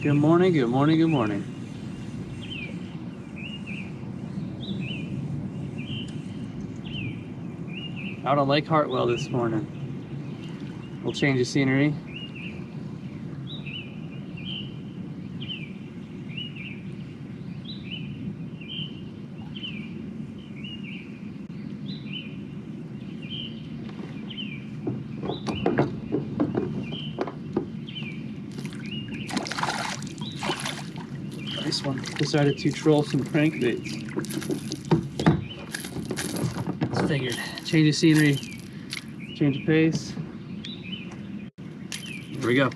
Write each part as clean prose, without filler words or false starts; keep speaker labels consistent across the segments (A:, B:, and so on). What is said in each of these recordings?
A: Good morning, good morning, good morning. Out on Lake Hartwell this morning. We'll change the scenery. This one decided to troll some crankbaits. Just figured, change the scenery, change the pace. Here we go.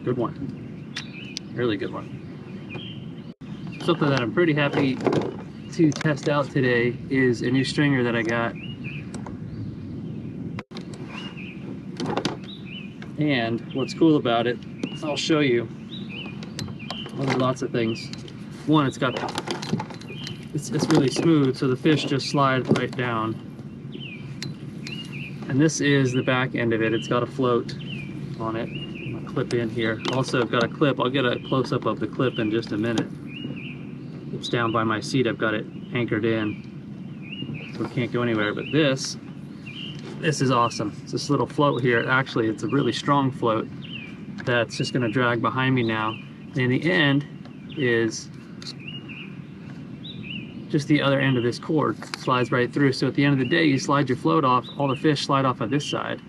A: Good one. Really good one. Something that I'm pretty happy to test out today is a new stringer that I got. And what's cool about it, I'll show you. Well, there's lots of things. One, it's really smooth, so the fish just slide right down. And this is the back end of it. It's got a float on it. I'm gonna clip in here. Also, I've got a clip. I'll get a close-up of the clip in just a minute. It's down by my seat. I've got it anchored in, so it can't go anywhere. But this is awesome. It's this little float here. Actually, it's a really strong float that's just gonna drag behind me now. And the end is just the other end of this cord. Slides right through. So at the end of the day, you slide your float off, all the fish slide off of this side.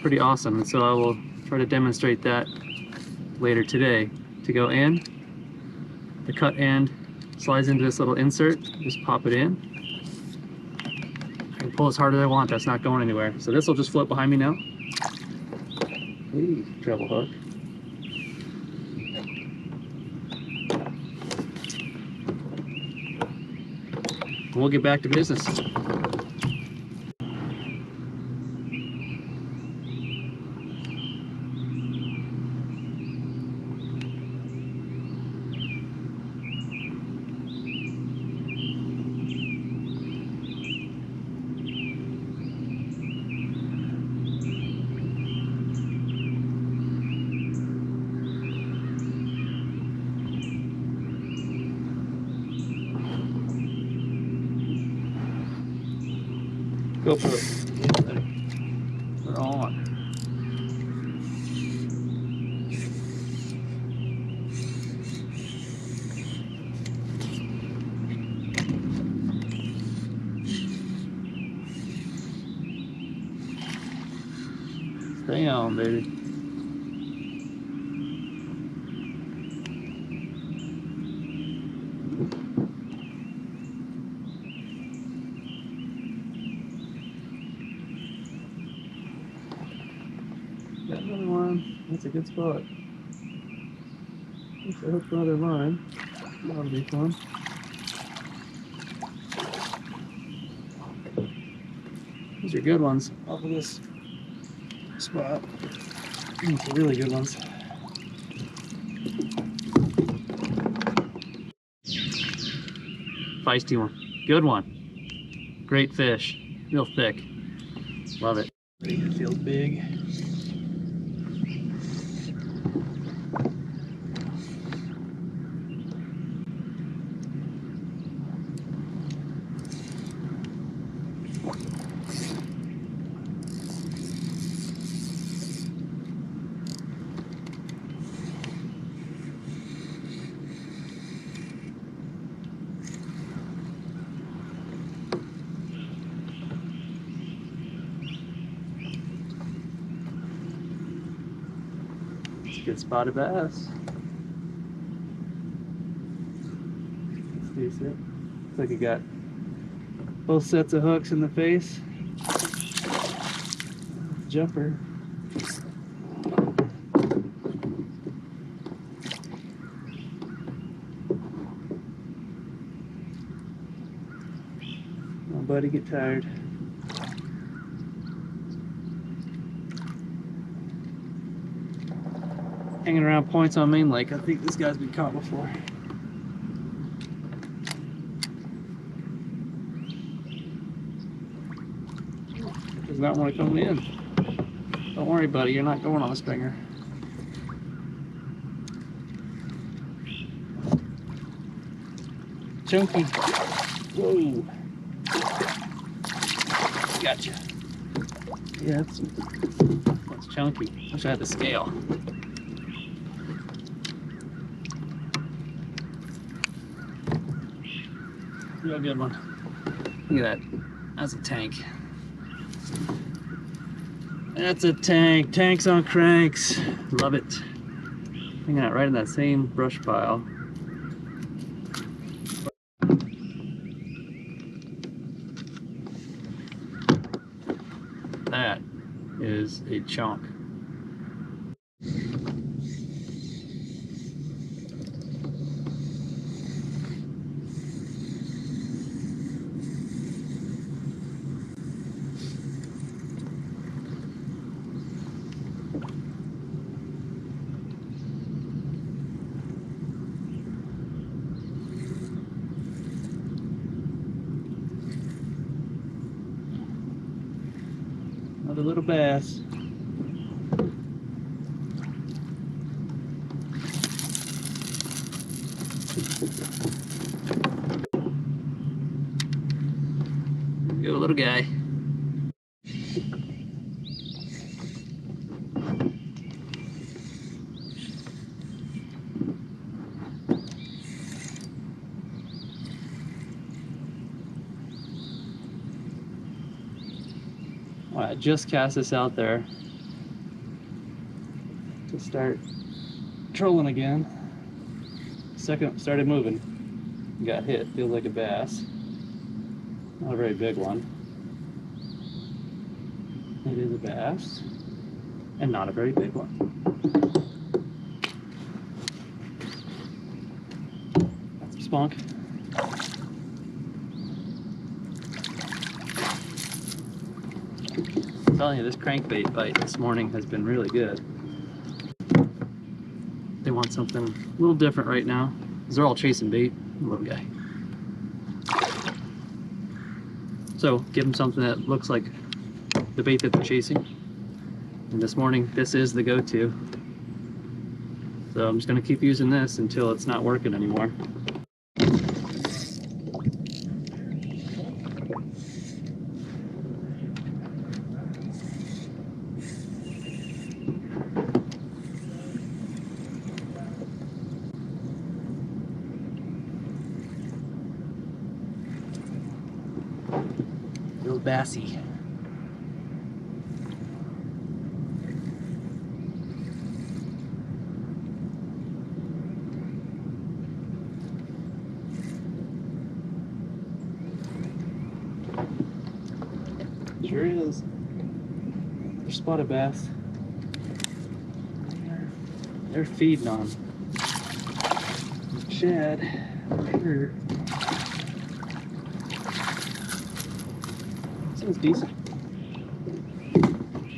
A: Pretty awesome. And so I will try to demonstrate that later today. To go in, the cut end slides into this little insert. Just pop it in. I can pull as hard as I want. That's not going anywhere. So this will just float behind me now. Ooh, treble hook. We'll get back to business. Go for it. They're on. Stay on, baby. Got another one. That's a good spot. Wish I hooked another line. That'll be fun. These are good ones off of this spot. These are really good ones. Feisty one. Good one. Great fish. Real thick. Love it. It feels big. Good spotted bass. It's decent. Looks like you got both sets of hooks in the face. Jumper. Oh, buddy, get tired. Hanging around points on Main Lake. I think this guy's been caught before. Does not want to come in. Don't worry, buddy. You're not going on the stinger. chunky. Whoa. Gotcha. Yeah, that's chunky. Wish I had the scale. Real good one. Look at that. That's a tank. That's a tank. Tanks on cranks. Love it. Hanging out right in that same brush pile. That is a chunk. Another little bass. Go, little guy. All right, just cast this out there to start trolling again. Second started moving, got hit. Feels like a bass. Not a very big one. It is a bass, and not a very big one. Got some spunk. I'm telling you, this crankbait bite this morning has been really good. They want something a little different right now, because they're all chasing bait. Little guy. So give them something that looks like the bait that they're chasing. And this morning, this is the go-to. So I'm just going to keep using this until it's not working anymore. Real bassy. Sure is. They're spotted bass. They're feeding on shad. Sure. Seems decent.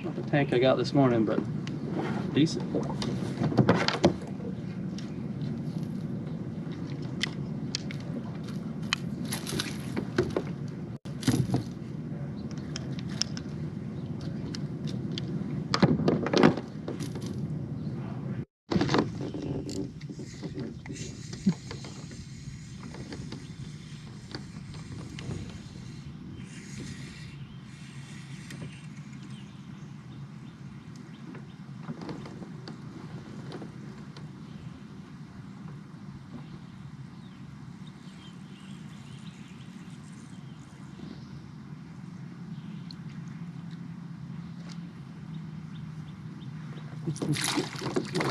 A: Not the tank I got this morning, but decent.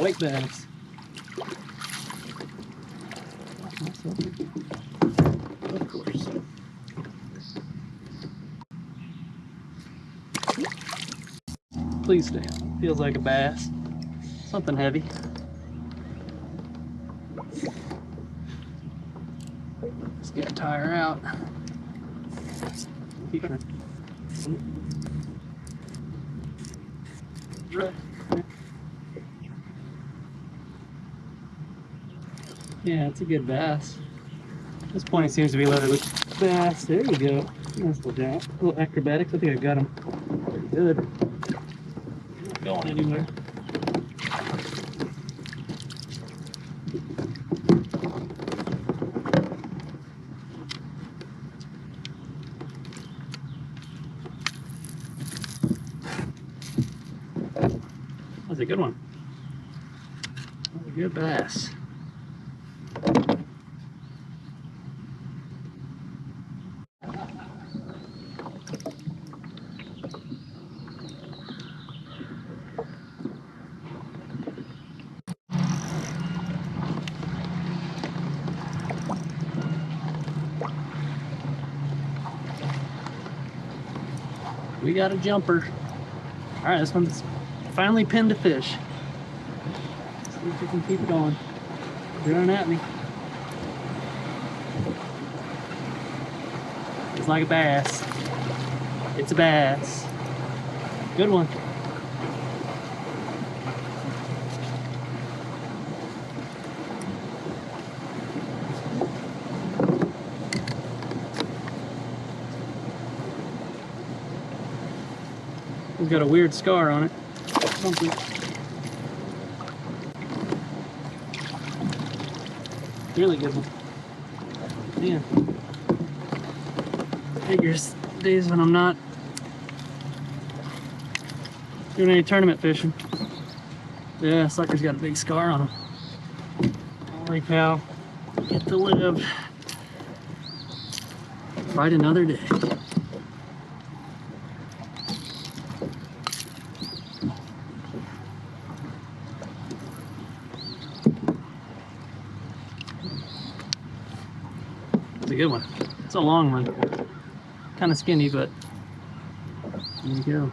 A: White bass. Of course. Please stay on. Feels like a bass. Something heavy. Let's get a tire out. Keep her. Yeah, it's a good bass. At this point, it seems to be loaded with bass. There you go. Nice little jump. A little acrobatics. I think I got him pretty good. Not going anywhere. a good one. That's a good bass. We got a jumper. All right, this one's finally pinned a fish. Let's see if we can keep it going. It's running at me. It's like a bass. It's a bass. Good one. It's got a weird scar on it. Something. Really good one. Man. Figures days when I'm not doing any tournament fishing. Yeah, sucker's got a big scar on him. Holy cow. Get to live. Fight another day. It's a good one. It's a long one. Kind of skinny, but there you go.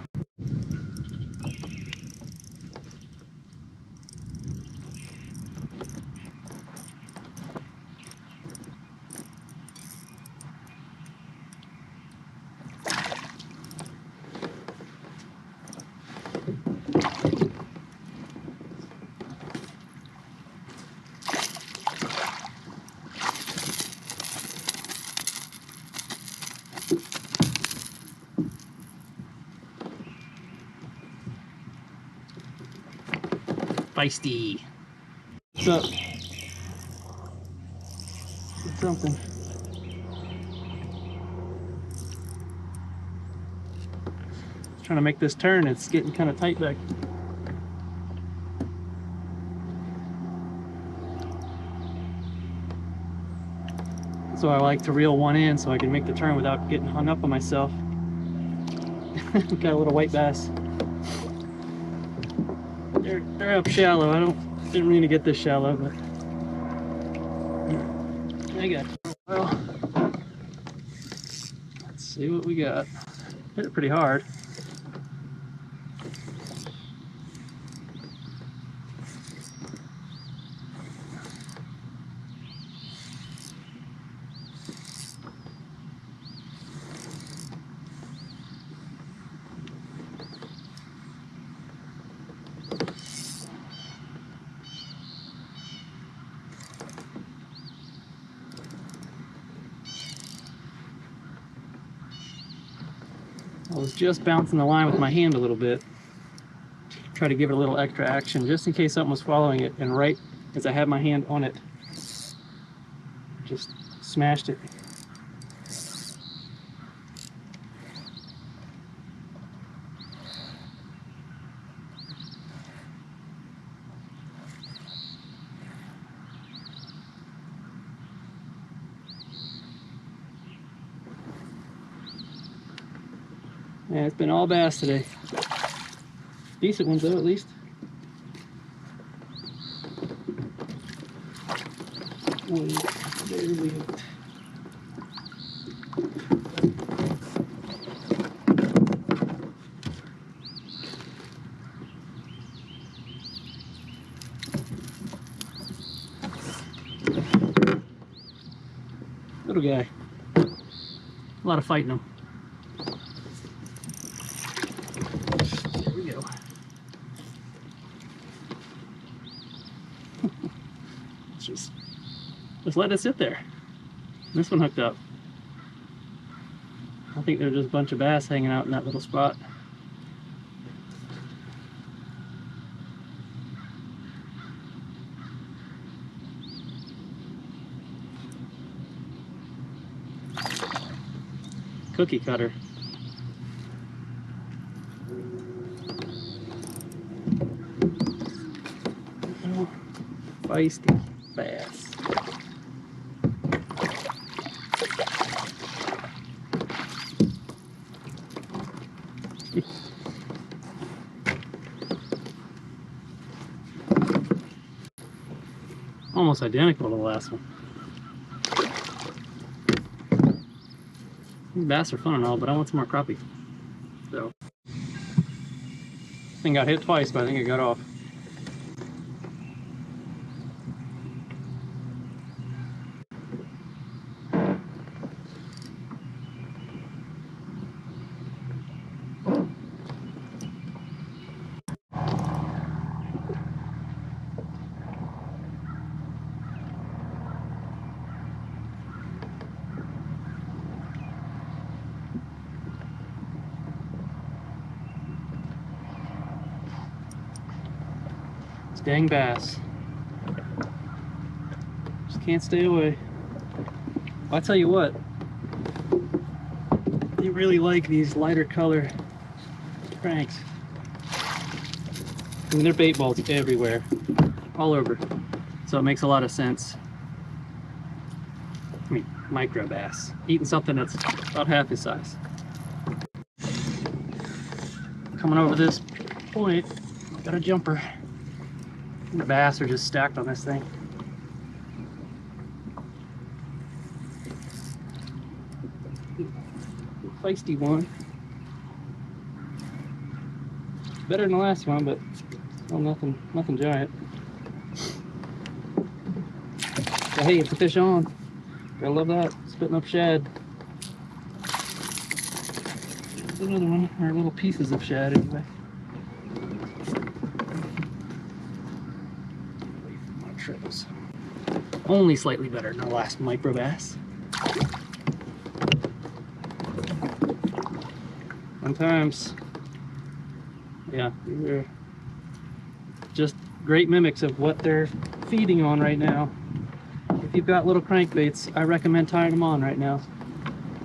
A: Feisty. What's up? It's something. Trying to make this turn, it's getting kind of tight back. So I like to reel one in so I can make the turn without getting hung up on myself. Got a little white bass. They're up shallow. Didn't mean to get this shallow, but I got it. Well, let's see what we got. Hit it pretty hard. I was just bouncing the line with my hand a little bit. Try to give it a little extra action just in case something was following it, and right as I had my hand on it, just smashed it. Yeah, it's been all bass today. Decent ones though, at least. Wait, there we go. Little guy. A lot of fighting him. There we go. just let it sit there. This one hooked up. I think there's just a bunch of bass hanging out in that little spot. Cookie cutter. feisty bass. Almost identical to the last one. Bass are fun and all, but I want some more crappie. So, thing got hit twice, but I think it got off. Dang bass. Just can't stay away. Well, I'll tell you what, they really like these lighter color cranks. I mean, they're bait balls everywhere, all over. So it makes a lot of sense. I mean, micro bass. Eating something that's about half his size. Coming over this point, got a jumper. The bass are just stacked on this thing. Feisty one. Better than the last one, but still nothing giant. So hey, it's a fish on. I love that. Spitting up shad. There's another one, or little pieces of shad anyway. Only slightly better than our last micro bass. Sometimes, yeah, they're just great mimics of what they're feeding on right now. If you've got little crankbaits, I recommend tying them on right now.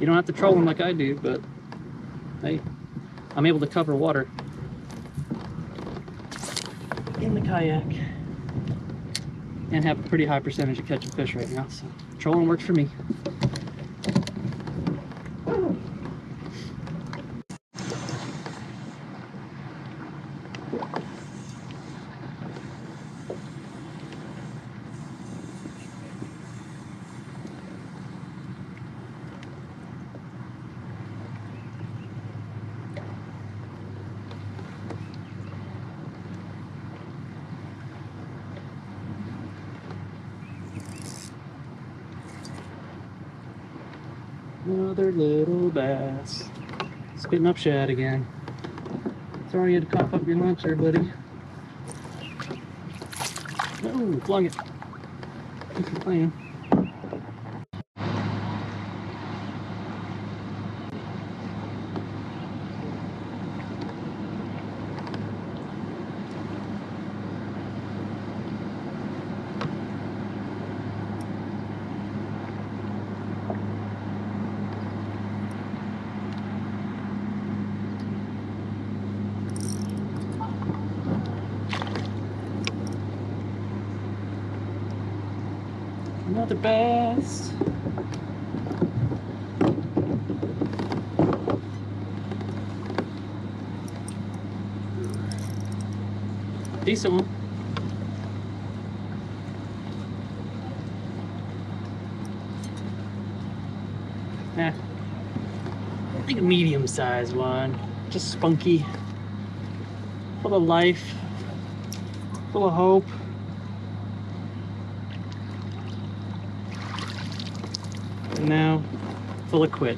A: You don't have to troll them like I do, but hey, I'm able to cover water in the kayak and have a pretty high percentage of catching fish right now, so trolling works for me. Another little bass. Spitting up shad again. Sorry you had to cough up your lunch there, buddy. Oh, flung it. Thanks for playing. Another bass. Decent one. Yeah, I think a medium-sized one. Just spunky, full of life, full of hope. And now, full of quit.